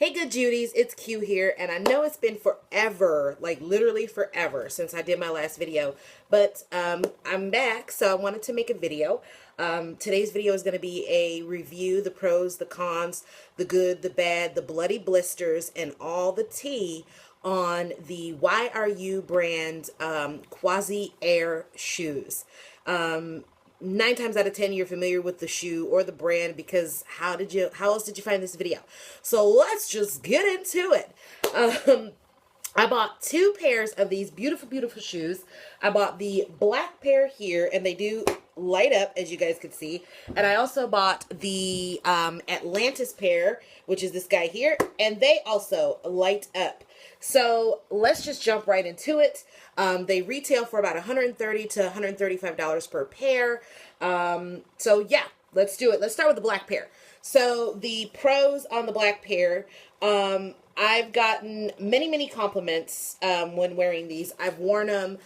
Hey good Judies, it's Q here, and I know it's been forever, like literally forever since I did my last video, but I'm back, so I wanted to make a video. Today's video is going to be a review, the pros, the cons, the good, the bad, the bloody blisters, and all the tea on the YRU brand Qozmo Aiire shoes. 9 times out of 10 you're familiar with the shoe or the brand, because how else did you find this video? So let's just get into it. I bought 2 pairs of these beautiful shoes. I bought the black pair here, and they do light up, as you guys can see, and I also bought the Atlantis pair, which is this guy here, and they also light up. So let's just jump right into it. They retail for about $130 to $135 per pair. So yeah, let's do it. Let's start with the black pair. So the pros on the black pair, I've gotten many compliments when wearing these. I've worn them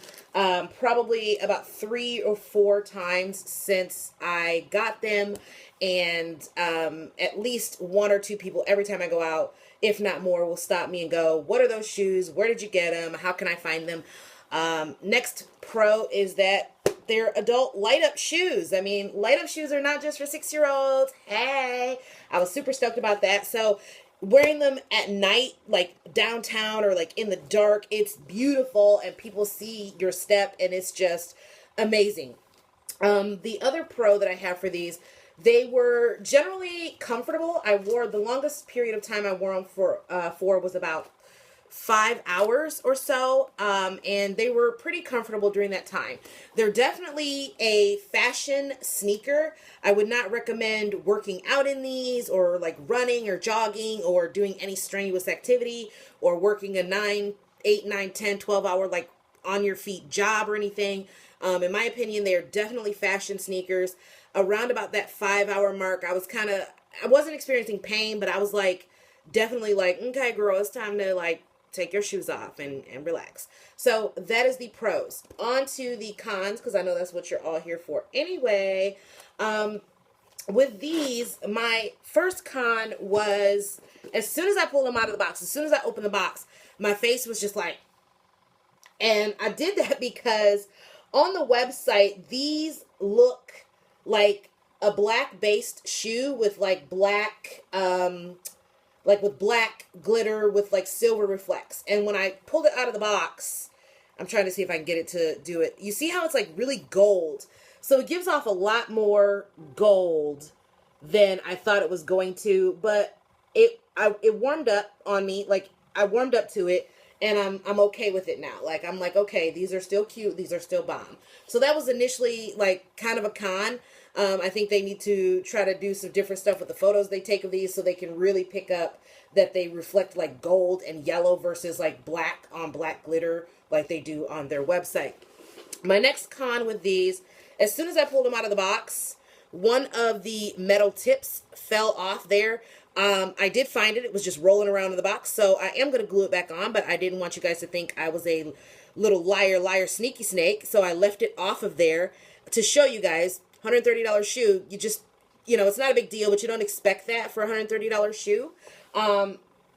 probably about 3 or 4 times since I got them, and at least 1 or 2 people every time I go out, if not more, will stop me and go, what are those shoes? Where did you get them? How can I find them? Next pro is that they're adult light up shoes. I mean, light up shoes are not just for 6-year-olds. Hey, I was super stoked about that. So wearing them at night, like downtown or like in the dark, it's beautiful, and people see your step, and it's just amazing. The other pro that I have for these, they were generally comfortable. The longest period of time I wore them for was about 5 hours or so, and they were pretty comfortable during that time. They're definitely a fashion sneaker. I would not recommend working out in these, or like running or jogging or doing any strenuous activity, or working a 8, 9, 10, 12 hour like on your feet job or anything. In my opinion, they are definitely fashion sneakers. Around about that 5-hour mark, I wasn't experiencing pain, but I was like, definitely like, okay, girl, it's time to like take your shoes off and relax. So that is the pros. On to the cons, because I know that's what you're all here for anyway. With these, my first con was, as soon as I pulled them out of the box, as soon as I opened the box, my face was just like, and I did that because on the website, these look like a black based shoe with like black, with black glitter with like silver reflects. And when I pulled it out of the box, I'm trying to see if I can get it to do it. You see how it's like really gold? So it gives off a lot more gold than I thought it was going to, but it warmed up on me. Like, I warmed up to it, and I'm okay with it now. Like, I'm like, okay, these are still cute. These are still bomb. So that was initially like kind of a con. I think they need to try to do some different stuff with the photos they take of these, so they can really pick up that they reflect like gold and yellow versus like black on black glitter like they do on their website. My next con with these, as soon as I pulled them out of the box, one of the metal tips fell off there. I did find it. It was just rolling around in the box, so I am going to glue it back on, but I didn't want you guys to think I was a little liar, sneaky snake, so I left it off of there to show you guys. $130 shoe, you just, it's not a big deal, but you don't expect that for a $130 shoe.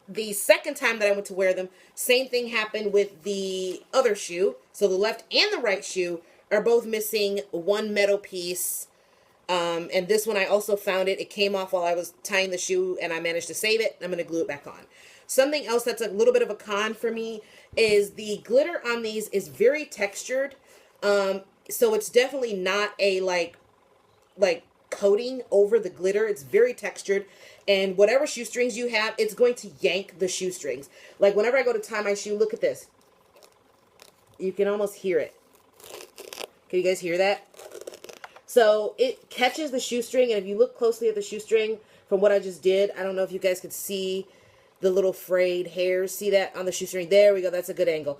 The second time that I went to wear them, same thing happened with the other shoe. So the left and the right shoe are both missing one metal piece. And this one, I also found it. It came off while I was tying the shoe, and I managed to save it. I'm going to glue it back on. Something else that's a little bit of a con for me is the glitter on these is very textured. So it's definitely not a like coating over the glitter. It's very textured, and whatever shoestrings you have, it's going to yank the shoestrings. Like whenever I go to tie my shoe, look at this. You can almost hear it. Can you guys hear that? So it catches the shoestring, and if you look closely at the shoestring from what I just did, I don't know if you guys could see the little frayed hairs. See that on the shoestring? There we go. That's a good angle.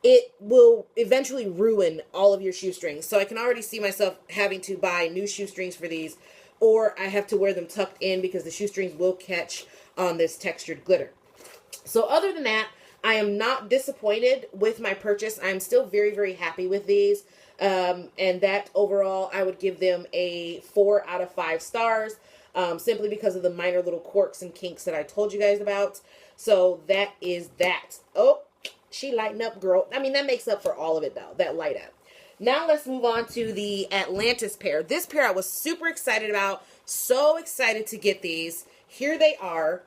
It will eventually ruin all of your shoestrings. So I can already see myself having to buy new shoestrings for these, or I have to wear them tucked in because the shoestrings will catch on this textured glitter. So other than that, I am not disappointed with my purchase. I'm still very happy with these. And that overall, I would give them a 4 out of 5 stars. simply because of the minor little quirks and kinks that I told you guys about. So that is that. Oh, she lighting up, girl. I mean, that makes up for all of it, though, that light up. Now let's move on to the Atlantis pair. This pair I was super excited about. So excited to get these. Here they are.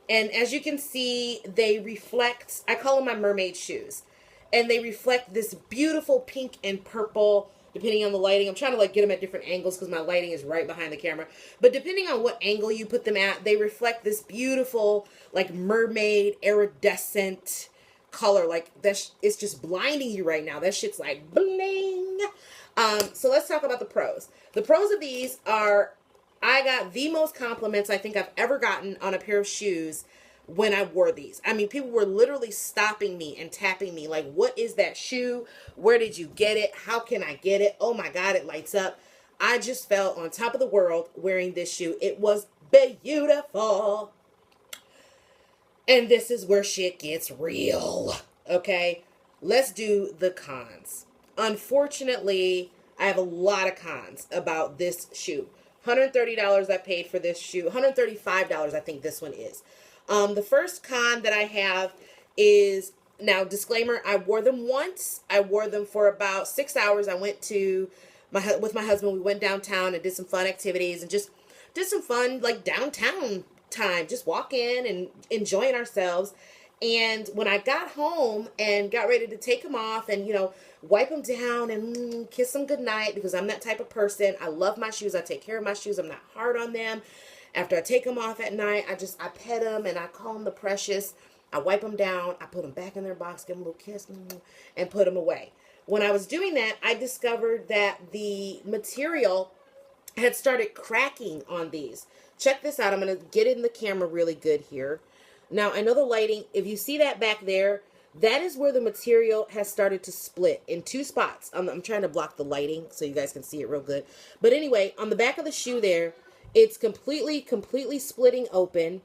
And as you can see, they reflect, I call them my mermaid shoes. And they reflect this beautiful pink and purple, depending on the lighting. I'm trying to like get them at different angles because my lighting is right behind the camera. But depending on what angle you put them at, they reflect this beautiful, like mermaid, iridescent color. Like it's just blinding you right now. That shit's like bling. So let's talk about the pros. The pros of these are, I got the most compliments I think I've ever gotten on a pair of shoes when I wore these. I mean, people were literally stopping me and tapping me like, what is that shoe? Where did you get it? How can I get it? Oh my God, it lights up. I just felt on top of the world wearing this shoe. It was beautiful. And this is where shit gets real. Okay, let's do the cons. Unfortunately, I have a lot of cons about this shoe. $130 I paid for this shoe. $135 I think this one is. The first con that I have is, now disclaimer, I wore them once. I wore them for about 6 hours. I went to with my husband. We went downtown and did some fun activities and just did some fun like downtown time, just walking and enjoying ourselves. And when I got home and got ready to take them off and, you know, wipe them down and kiss them goodnight, because I'm that type of person. I love my shoes. I take care of my shoes. I'm not hard on them. After I take them off at night, I pet them and I call them the precious. I wipe them down. I put them back in their box, give them a little kiss, and put them away. When I was doing that, I discovered that the material had started cracking on these. Check this out. I'm going to get in the camera really good here. Now, I know the lighting, if you see that back there, that is where the material has started to split in two spots. I'm trying to block the lighting so you guys can see it real good. But anyway, on the back of the shoe there, it's completely splitting open.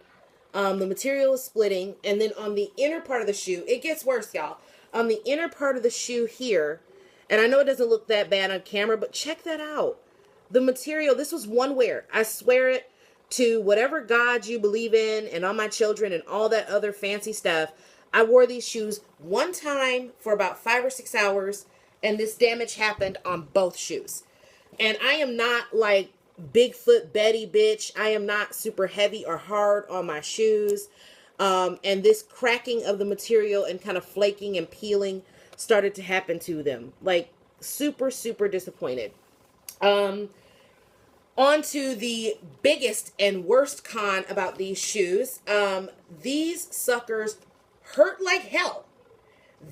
The material is splitting. And then on the inner part of the shoe, it gets worse, y'all. On the inner part of the shoe here, and I know it doesn't look that bad on camera, but check that out. The material, this was one wear. I swear it to whatever God you believe in and on my children and all that other fancy stuff. I wore these shoes one time for about 5 or 6 hours, and this damage happened on both shoes. And I am not like Bigfoot Betty, bitch. I am not super heavy or hard on my shoes. And this cracking of the material and kind of flaking and peeling started to happen to them. Like super disappointed. On to the biggest and worst con about these shoes. These suckers hurt like hell.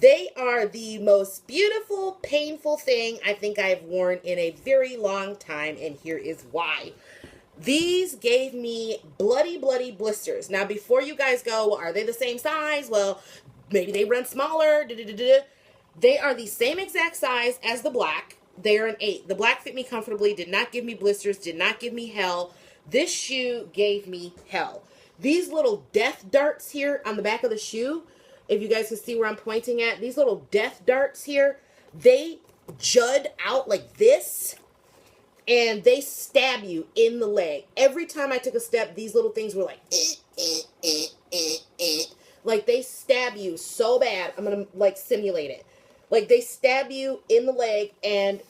They are the most beautiful, painful thing I think I've worn in a very long time, and here is why. These gave me bloody blisters. Now, before you guys go, well, are they the same size? Well, maybe they run smaller. They are the same exact size as the black. They are an 8. The black fit me comfortably, did not give me blisters, did not give me hell. This shoe gave me hell. These little death darts here on the back of the shoe, if you guys can see where I'm pointing at, these little death darts here, they jud out like this, and they stab you in the leg. Every time I took a step, these little things were like, like they stab you so bad. I'm going to like simulate it. Like they stab you in the leg, and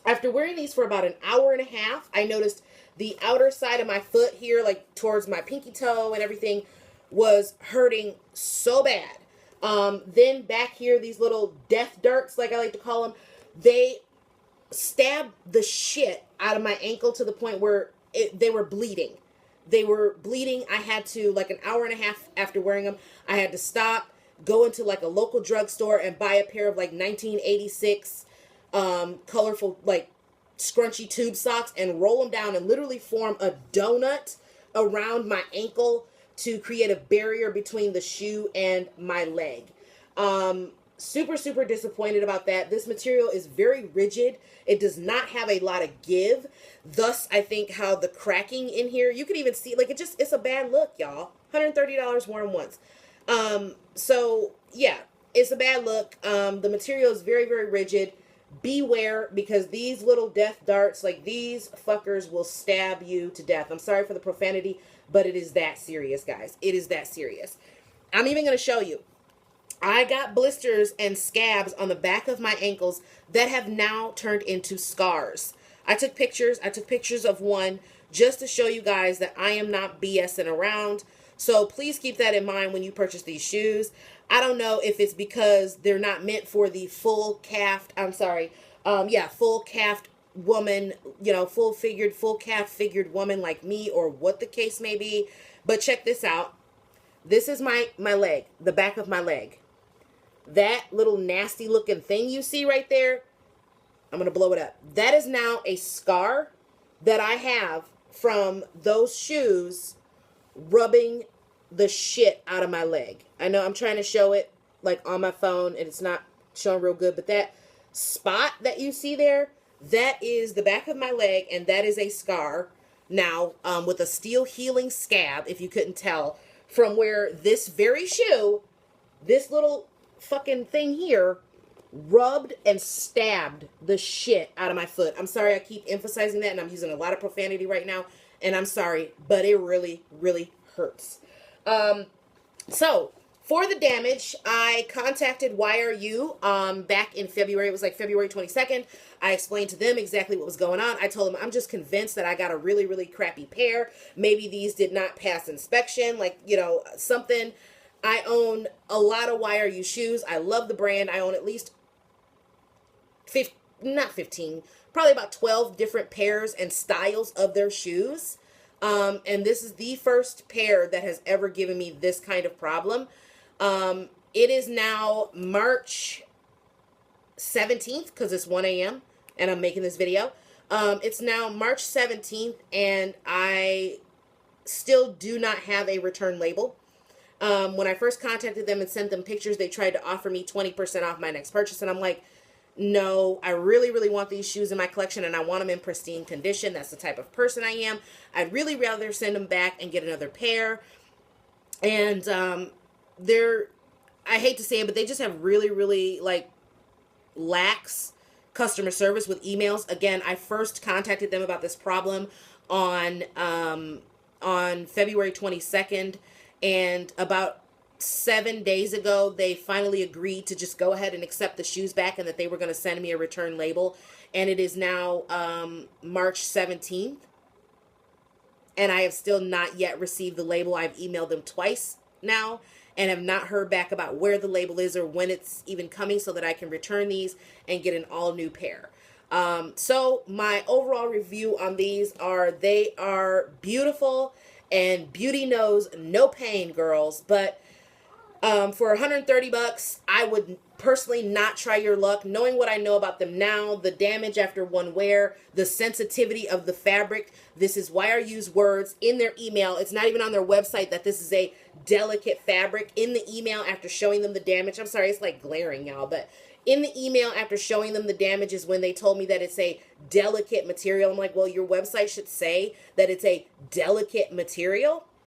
after wearing these for about an hour and a half, I noticed the outer side of my foot here, like towards my pinky toe and everything, was hurting so bad. Then back here, these little death darts, like I like to call them, they stabbed the shit out of my ankle to the point where they were bleeding. They were bleeding. I had to, like an hour and a half after wearing them, I had to stop, go into like a local drugstore and buy a pair of like 1986 colorful like scrunchy tube socks and roll them down and literally form a donut around my ankle to create a barrier between the shoe and my leg. Super disappointed about that. This material is very rigid. It does not have a lot of give. Thus, I think how the cracking in here, you can even see, like it's a bad look, y'all. $130 worn once. So yeah, it's a bad look. The material is very rigid. beware, because these little death darts, like these fuckers will stab you to death. I'm sorry for the profanity, but it is that serious, guys. It is that serious. I'm even going to show you. I got blisters and scabs on the back of my ankles that have now turned into scars. I took pictures. I took pictures of one just to show you guys that I am not BSing around. So please keep that in mind when you purchase these shoes. I don't know if it's because they're not meant for the full calf woman, you know, full calf figured woman like me, or what the case may be. But check this out. This is my leg, the back of my leg. That little nasty looking thing you see right there, I'm going to blow it up. That is now a scar that I have from those shoes rubbing the shit out of my leg. I know I'm trying to show it like on my phone and it's not showing real good, but that spot that you see there, that is the back of my leg, and that is a scar now with a steel healing scab, if you couldn't tell, from where this very shoe, this little fucking thing here, rubbed and stabbed the shit out of my foot. I'm sorry I keep emphasizing that, and I'm using a lot of profanity right now, and I'm sorry, but it really, really hurts. So for the damage, I contacted YRU back in February. It was like February 22nd. I explained to them exactly what was going on. I told them I'm just convinced that I got a really, really crappy pair. Maybe these did not pass inspection, like, you know, something. I own a lot of YRU shoes. I love the brand. I own at least probably about 12 different pairs and styles of their shoes. And this is the first pair that has ever given me this kind of problem. It is now March 17th, because it's 1 a.m. and I'm making this video. It's now March 17th, and I still do not have a return label. When I first contacted them and sent them pictures, they tried to offer me 20% off my next purchase. And I'm like, no, I really, really want these shoes in my collection, and I want them in pristine condition. That's the type of person I am. I'd really rather send them back and get another pair. And I hate to say it, but they just have really, really, like, lax customer service with emails. Again, I first contacted them about this problem on February 22nd, and about 7 days ago, they finally agreed to just go ahead and accept the shoes back, and that they were going to send me a return label. And it is now March 17th, and I have still not yet received the label. I've emailed them twice now and have not heard back about where the label is or when it's even coming, so that I can return these and get an all new pair. So my overall review on these are, they are beautiful, and beauty knows no pain, girls. But for 130 bucks, I would personally not try your luck. Knowing what I know about them now, the damage after one wear, the sensitivity of the fabric. This is YRU's words in their email. It's not even on their website that this is a delicate fabric. In the email after showing them the damage, I'm sorry, it's like glaring, y'all, but in the email after showing them the damage is when they told me that it's a delicate material. I'm like, well, your website should say that it's a delicate material.